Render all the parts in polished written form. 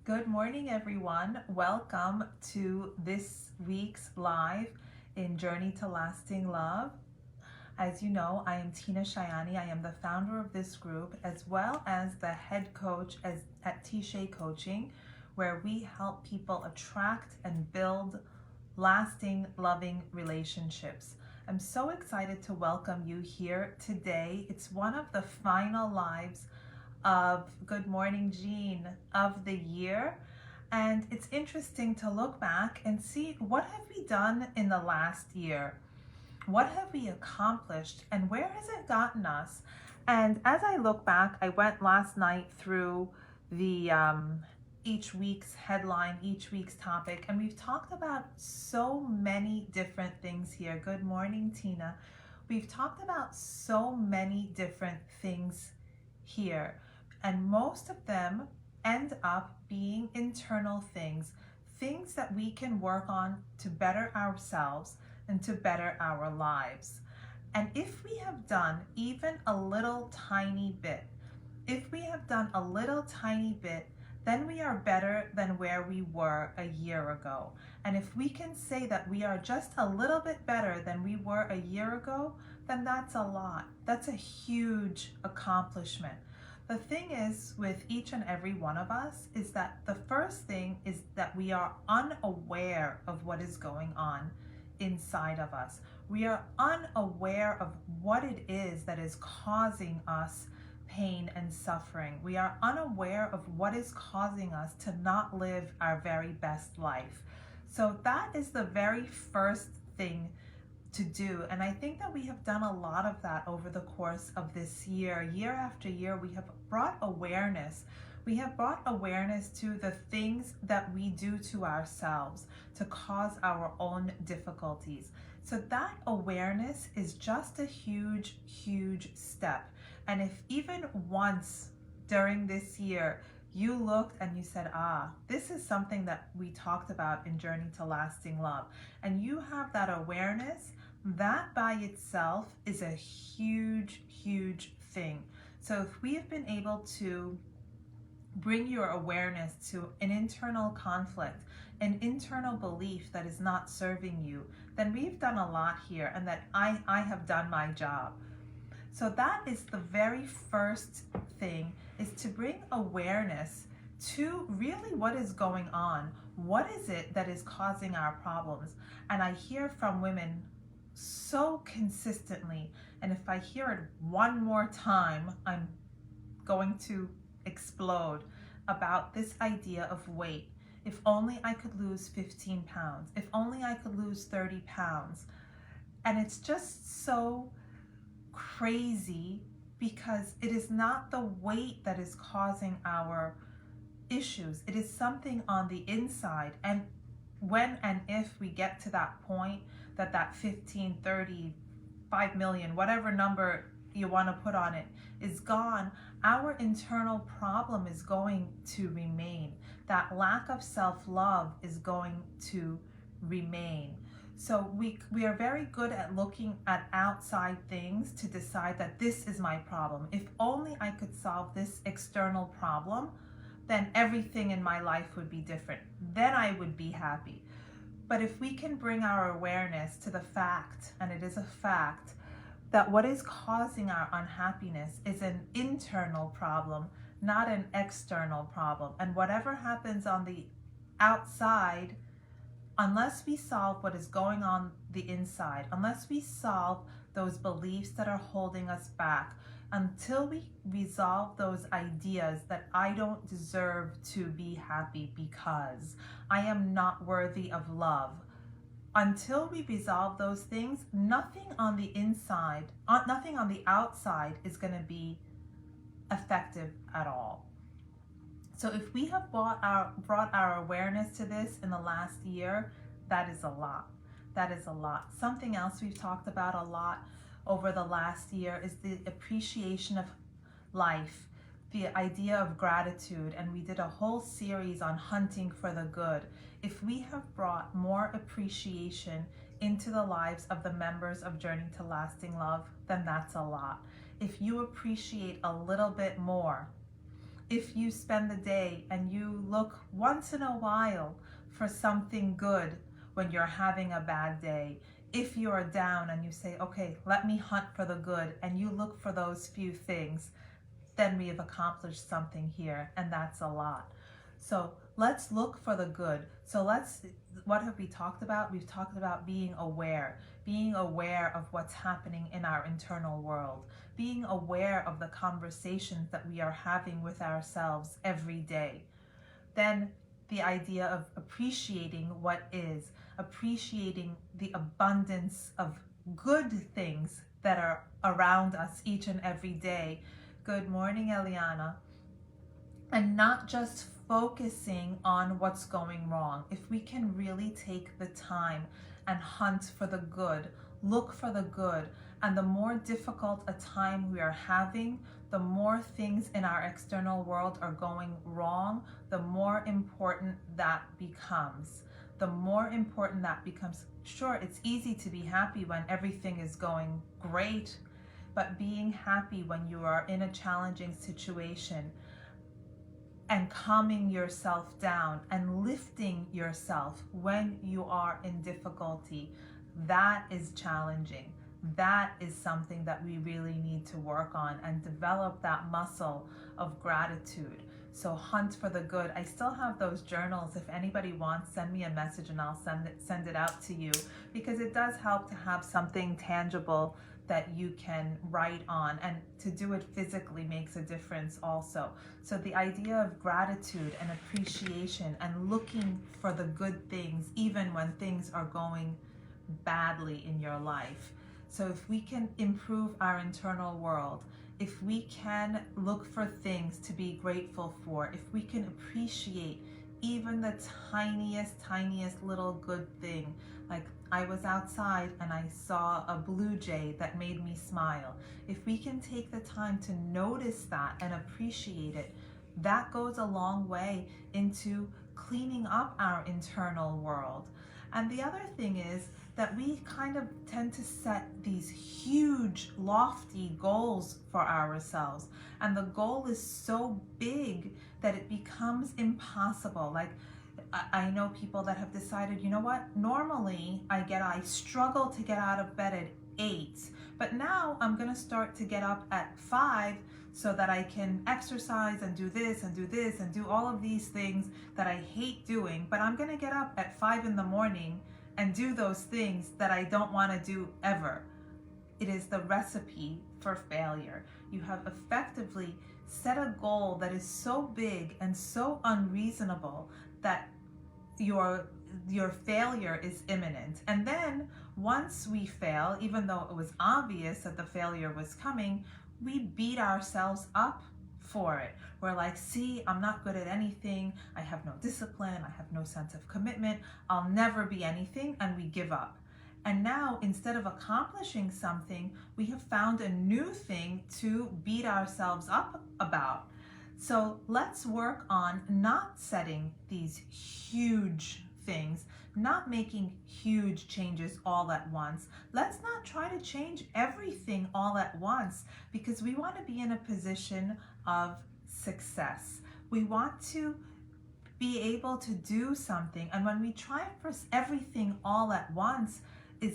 Good morning, everyone. Welcome to this week's live in Journey to Lasting Love. As you know, I am Tina Shayani. I am the founder of this group, as well as the head coach at Tisha Coaching, where we help people attract and build lasting, loving relationships. I'm so excited to welcome you here today. It's one of the final lives of Good Morning Jean of the year. And it's interesting to look back and see, what have we done in the last year? What have we accomplished and where has it gotten us? And as I look back, I went last night through the each week's headline, each week's topic, and we've talked about so many different things here. Good morning, Tina. We've talked about so many different things here, and most of them end up being internal things, things that we can work on to better ourselves and to better our lives. And if we have done even a little tiny bit, if we have done a little tiny bit, then we are better than where we were a year ago. And if we can say that we are just a little bit better than we were a year ago, then that's a lot. That's a huge accomplishment. The thing is with each and every one of us is that the first thing is that we are unaware of what is going on inside of us. We are unaware of what it is that is causing us pain and suffering. We are unaware of what is causing us to not live our very best life. So that is the very first thing to do. And I think that we have done a lot of that over the course of this year. Year after year, we have brought awareness. We have brought awareness to the things that we do to ourselves to cause our own difficulties. So that awareness is just a huge, huge step. And if even once during this year you looked and you said, this is something that we talked about in Journey to Lasting Love, and you have that awareness, that by itself is a huge, huge thing. So if we have been able to bring your awareness to an internal conflict, an internal belief that is not serving you, then we've done a lot here, and that I have done my job. So that is the very first thing, is to bring awareness to really what is going on. What is it that is causing our problems? And I hear from women so consistently, and if I hear it one more time, I'm going to explode about this idea of weight. If only I could lose 15 pounds. If only I could lose 30 pounds. And it's just so crazy, because it is not the weight that is causing our issues. It is something on the inside. And when and if we get to that point that 15, 30, 5 million, whatever number you want to put on it, is gone, our internal problem is going to remain. That lack of self-love is going to remain. So we are very good at looking at outside things to decide that this is my problem. If only I could solve this external problem, then everything in my life would be different. Then I would be happy. But if we can bring our awareness to the fact, and it is a fact, that what is causing our unhappiness is an internal problem, not an external problem. And whatever happens on the outside, unless we solve what is going on the inside, unless we solve those beliefs that are holding us back, until we resolve those ideas that I don't deserve to be happy because I am not worthy of love, until we resolve those things, nothing on the inside, nothing on the outside is going to be effective at all. So if we have brought our awareness to this in the last year, that is a lot. That is a lot. Something else we've talked about a lot over the last year is the appreciation of life, the idea of gratitude, and we did a whole series on hunting for the good. If we have brought more appreciation into the lives of the members of Journey to Lasting Love, then that's a lot. If you appreciate a little bit more, if you spend the day and you look once in a while for something good when you're having a bad day, if you're down and you say, okay, let me hunt for the good, and you look for those few things, then we have accomplished something here, and that's a lot. So let's look for the good. So what have we talked about? We've talked about being aware of what's happening in our internal world, being aware of the conversations that we are having with ourselves every day. Then the idea of appreciating what is, appreciating the abundance of good things that are around us each and every day. Good morning, Eliana. And not just focusing on what's going wrong. If we can really take the time and hunt for the good, look for the good, and the more difficult a time we are having, the more things in our external world are going wrong, the more important that becomes. The more important that becomes. Sure, it's easy to be happy when everything is going great, but being happy when you are in a challenging situation and calming yourself down and lifting yourself when you are in difficulty, that is challenging. That is something that we really need to work on and develop that muscle of gratitude. So hunt for the good. I still have those journals. If anybody wants, send me a message and I'll send it out to you, because it does help to have something tangible that you can write on, and to do it physically makes a difference also. So the idea of gratitude and appreciation and looking for the good things even when things are going badly in your life. So if we can improve our internal world, if we can look for things to be grateful for, if we can appreciate even the tiniest little good thing, like I was outside and I saw a blue jay that made me smile. If we can take the time to notice that and appreciate it, that goes a long way into cleaning up our internal world. And the other thing is that we kind of tend to set these huge, lofty goals for ourselves. And the goal is so big that it becomes impossible. Like, I know people that have decided, you know what, normally I struggle to get out of bed at 8, but now I'm gonna start to get up at 5 so that I can exercise and do this and do this and do all of these things that I hate doing, but I'm gonna get up at 5 in the morning and do those things that I don't wanna do ever. It is the recipe for failure. You have effectively set a goal that is so big and so unreasonable that your failure is imminent. And then once we fail, even though it was obvious that the failure was coming, we beat ourselves up for it. We're like, see, I'm not good at anything. I have no discipline. I have no sense of commitment. I'll never be anything. And we give up. And now, instead of accomplishing something, we have found a new thing to beat ourselves up about. So let's work on not setting these huge things, not making huge changes all at once. Let's not try to change everything all at once, because we want to be in a position of success. We want to be able to do something. And when we try for everything all at once,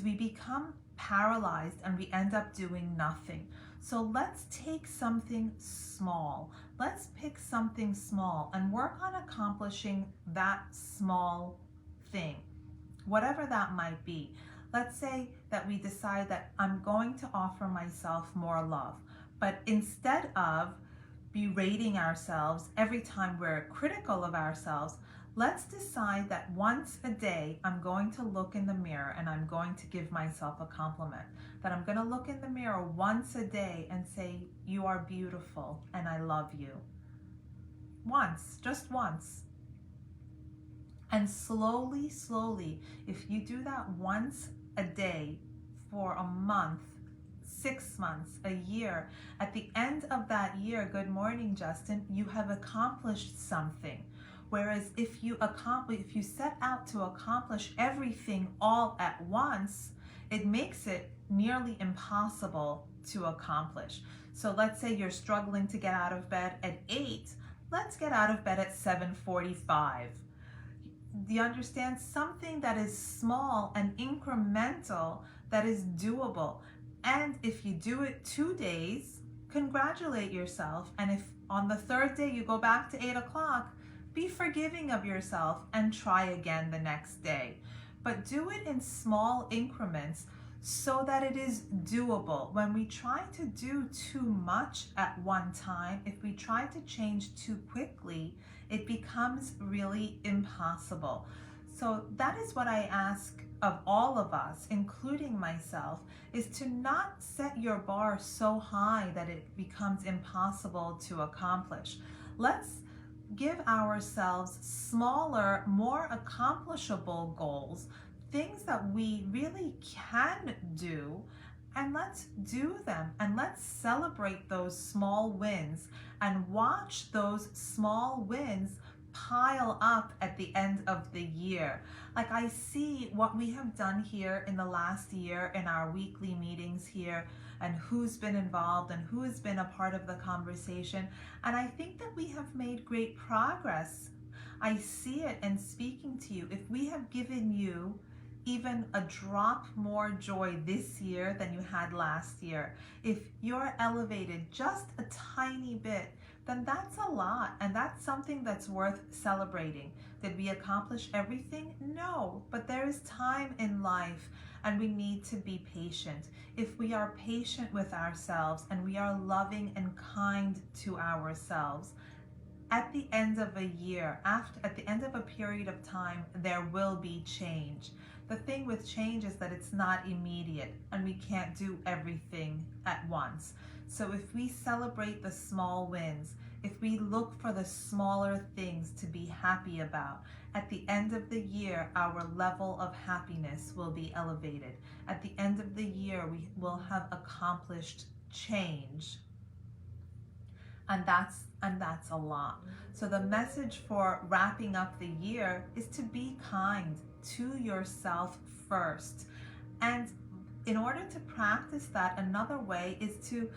we become paralyzed and we end up doing nothing. So let's take something small. Let's pick something small and work on accomplishing that small thing, whatever that might be. Let's say that we decide that I'm going to offer myself more love, but instead of berating ourselves every time we're critical of ourselves, let's decide that once a day I'm going to look in the mirror and I'm going to give myself a compliment. That I'm going to look in the mirror once a day and say, you are beautiful and I love you. Once, just once. And slowly, if you do that once a day for a month, 6 months, a year, at the end of that year, good morning, Justin, you have accomplished something. Whereas if you set out to accomplish everything all at once, it makes it nearly impossible to accomplish. So let's say you're struggling to get out of bed at 8. let's get out of bed at 7:45. Do you understand? Something that is small and incremental, that is doable. And if you do it 2 days, congratulate yourself. And if on the third day you go back to 8 o'clock, be forgiving of yourself and try again the next day. But do it in small increments so that it is doable. When we try to do too much at one time, if we try to change too quickly, it becomes really impossible. So that is what I ask of all of us, including myself, is to not set your bar so high that it becomes impossible to accomplish. Let's give ourselves smaller, more accomplishable goals, things that we really can do, and let's do them, and let's celebrate those small wins and watch those small wins pile up at the end of the year. Like, I see what we have done here in the last year in our weekly meetings here, and who's been involved and who has been a part of the conversation, and I think that we have made great progress. I see it in speaking to you. If we have given you even a drop more joy this year than you had last year, if you're elevated just a tiny bit, then that's a lot, and that's something that's worth celebrating. Did we accomplish everything? No, but there is time in life, and we need to be patient. If we are patient with ourselves and we are loving and kind to ourselves, at the end of a year, at the end of a period of time, there will be change. The thing with change is that it's not immediate, and we can't do everything at once. So if we celebrate the small wins, if we look for the smaller things to be happy about, at the end of the year, our level of happiness will be elevated. At the end of the year, we will have accomplished change. And that's a lot. So the message for wrapping up the year is to be kind to yourself first. And in order to practice that, another way is to,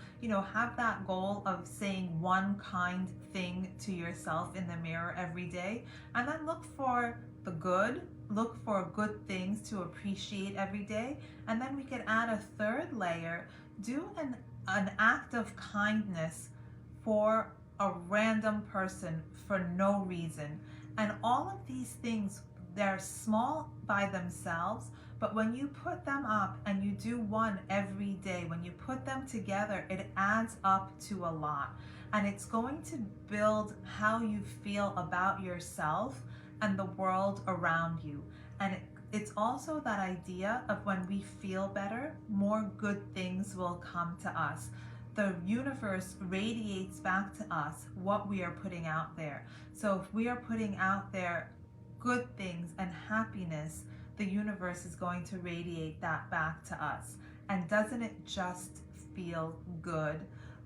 have that goal of saying one kind thing to yourself in the mirror every day, and then look for the good, look for good things to appreciate every day. And then we could add a third layer, do an act of kindness for a random person for no reason. And all of these things, they're small by themselves, but when you put them up and you do one every day, when you put them together, it adds up to a lot. And it's going to build how you feel about yourself and the world around you. And it's also that idea of when we feel better, more good things will come to us. The universe radiates back to us what we are putting out there. So if we are putting out there good things and happiness, the universe is going to radiate that back to us. And doesn't it just feel good?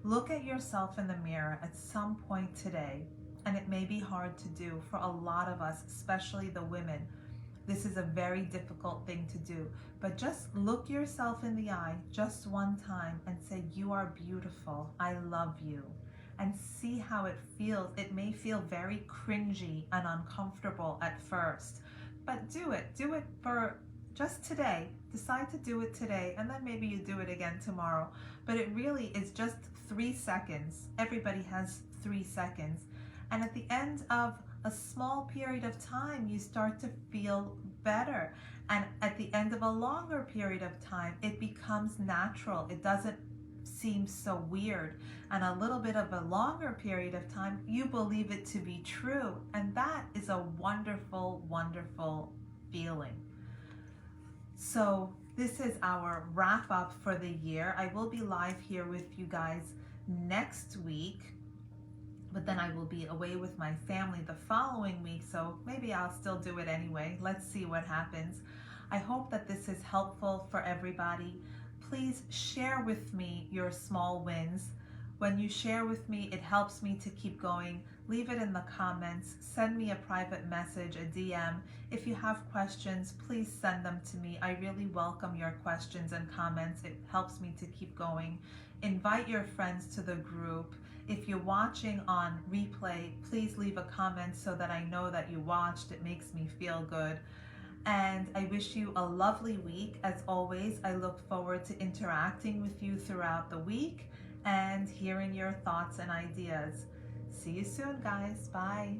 Look at yourself in the mirror at some point today, and it may be hard to do for a lot of us, especially the women. This is a very difficult thing to do, but just look yourself in the eye just one time and say, you are beautiful, I love you, and see how it feels. It may feel very cringy and uncomfortable at first, but do it for just today. Decide to do it today, and then maybe you do it again tomorrow. But it really is just 3 seconds. Everybody has 3 seconds. And at the end of a small period of time, you start to feel better. And at the end of a longer period of time, it becomes natural. It doesn't seem so weird. And a little bit of a longer period of time, you believe it to be true. And that is a wonderful, wonderful feeling. So this is our wrap up for the year. I will be live here with you guys next week, but then I will be away with my family the following week, so maybe I'll still do it anyway. Let's see what happens. I hope that this is helpful for everybody. Please share with me your small wins. When you share with me, it helps me to keep going. Leave it in the comments. Send me a private message, a DM. If you have questions, please send them to me. I really welcome your questions and comments. It helps me to keep going. Invite your friends to the group. If you're watching on replay, please leave a comment so that I know that you watched. It makes me feel good. And I wish you a lovely week. As always, I look forward to interacting with you throughout the week and hearing your thoughts and ideas. See you soon, guys. Bye.